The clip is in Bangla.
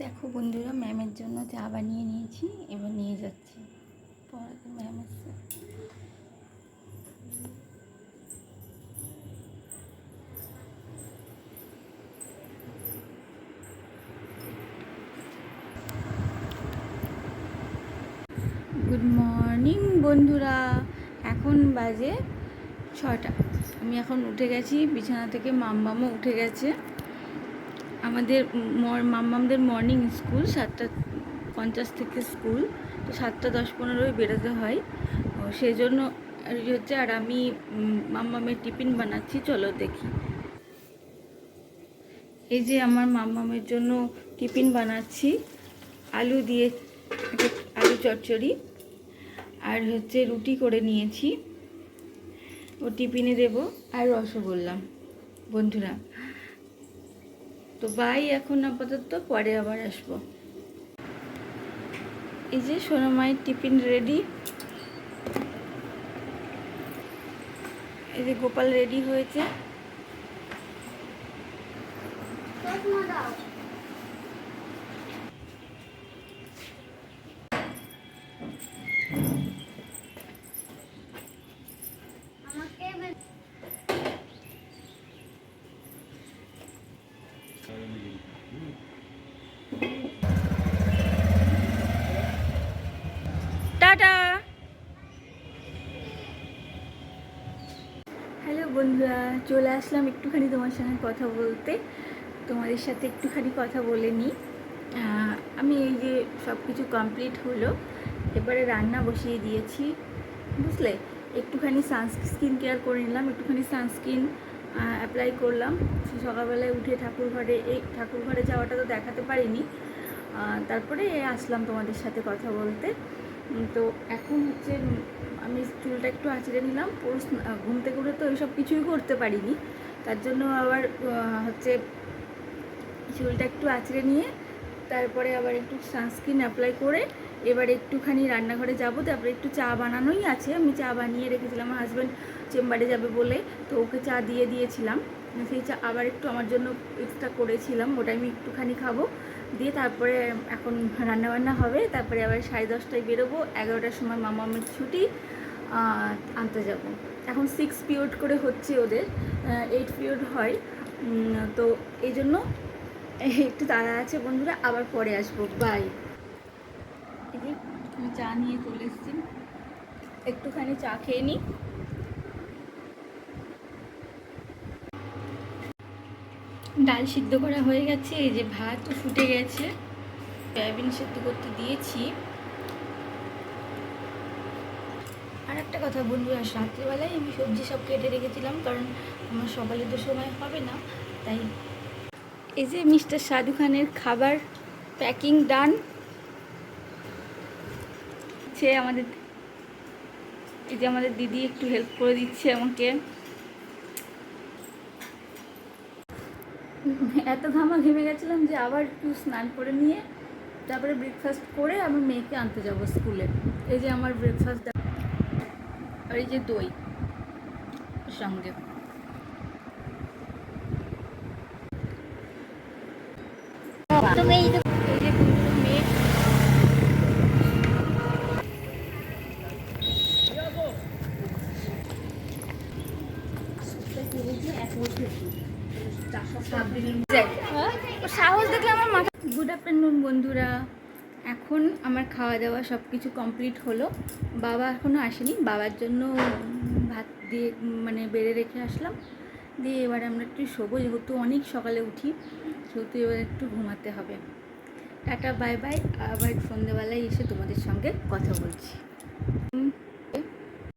দেখো বন্ধুরা, ম্যামের জন্য চা বানিয়ে নিয়েছি, এবার নিয়ে যাচ্ছি পড়াতে। ম্যাম এসছে। গুড মর্নিং বন্ধুরা, এখন বাজে 6টা। আমি এখন উঠে গেছি বিছানা থেকে, মাম্মামও উঠে গেছে। আমাদের মাম্মামদের মর্নিং স্কুল 7:50 থেকে স্কুল, তো 7:10-15 বেরোতে হয়, সেই জন্য হচ্ছে। আর আমি মাম্মামের টিফিন বানাচ্ছি, চলো দেখি। এই যে আমার মাম্মামের জন্য টিফিন বানাচ্ছি, আলু দিয়ে আলু চচ্চড়ি, আর হচ্ছে রুটি করে নিয়েছি, ও টিফিনে দেবো, আর রসগোল্লা। বন্ধুরা তো বাই, এখন আপাতত, পরে আবার আসবো। এই যে সোনামায়ের টিফিন রেডি। এই যে গোপাল রেডি হয়েছে। টাটা। হ্যালো বন্ধুরা, চলে আসলাম একটুখানি তোমার সঙ্গে কথা বলতে, তোমাদের সাথে একটুখানি কথা বলে নিই। আমি এই যে সব কিছু কমপ্লিট হলো, এবারে রান্না বসিয়ে দিয়েছি, বুঝলে। একটুখানি সানস্ক্রিন কেয়ার করে নিলাম, একটুখানি সানস্ক্রিন অ্যাপ্লাই করলাম। সকালবেলায় উঠে ঠাকুরঘরে যাওয়াটা তো দেখাতে পারিনি, তারপরে আসলাম তোমাদের সাথে কথা বলতে। তো এখন হচ্ছে আমি চুলটা একটু আঁচড়ে নিলাম। পুরো ঘুম থেকে উঠে তো এইসব কিছুই করতে পারিনি, তার জন্য আবার হচ্ছে চুলটা একটু আঁচড়ে নিয়ে তারপরে আবার একটু সানস্ক্রিন অ্যাপ্লাই করে এবার একটুখানি রান্নাঘরে যাবো। তারপরে একটু চা বানানোই আছে, আমি চা বানিয়ে রেখেছিলাম, আমার হাজব্যান্ড চেম্বারে যাবে বলে, তো ওকে চা দিয়ে দিয়েছিলাম। সেই চা আবার একটু আমার জন্য এক্সট্রা করেছিলাম, ওটা আমি একটুখানি খাবো, দিয়ে তারপরে এখন রান্নাবান্না হবে। তারপরে আবার 10:30টায় বেরোবো, 11টার সময় মামামের ছুটি, আনতে যাব। এখন 6 পিরিয়ড করে হচ্ছে ওদের, 8 পিরিয়ড হয়, তো এই জন্য একটু তাড়া আছে বন্ধুরা, আবার পরে আসবো, বাই। এই যে আমি চা নিয়ে চলে এসেছি, একটুখানি চা খেয়ে নিই। ডাল সিদ্ধ করা হয়ে গেছে, এই যে ভাতও ফুটে গেছে, সয়াবিন সিদ্ধ করতে দিয়েছি। আর একটা কথা বন্ধুরা, রাত্রিবেলায় আমি সবজি সব কেটে রেখেছিলাম, কারণ আমার সকালে তো সময় হবে না, তাই। এই যে মিস্টার সাধু খানের খাবার প্যাকিং ডান। সে আমাদের, এই যে আমাদের দিদি একটু হেল্প করে দিচ্ছে আমাকে। এত ঘামা ঘেমে গেছিলাম যে আবার একটু স্নান করে নিয়ে তারপরে ব্রেকফাস্ট করে আমি মেয়েকে আনতে যাব স্কুলে। এই যে আমার ব্রেকফাস্ট, আর এই যে দই সঙ্গে। এই যে মেয়ে, সাহস দেখলে আমার মাথা। গুড আফটারনুন বন্ধুরা, এখন আমার খাওয়া দাওয়া সব কিছু কমপ্লিট হলো। বাবা এখনও আসেনি, বাবার জন্য ভাত দিয়ে মানে বেড়ে রেখে আসলাম, দিয়ে এবার আমরা একটু শোবো, যেহেতু অনেক সকালে উঠি, সেহেতু এবার একটু ঘুমাতে হবে। টাটা বাই বাই, আবার সন্ধ্যেবেলায় এসে তোমাদের সঙ্গে কথা বলছি।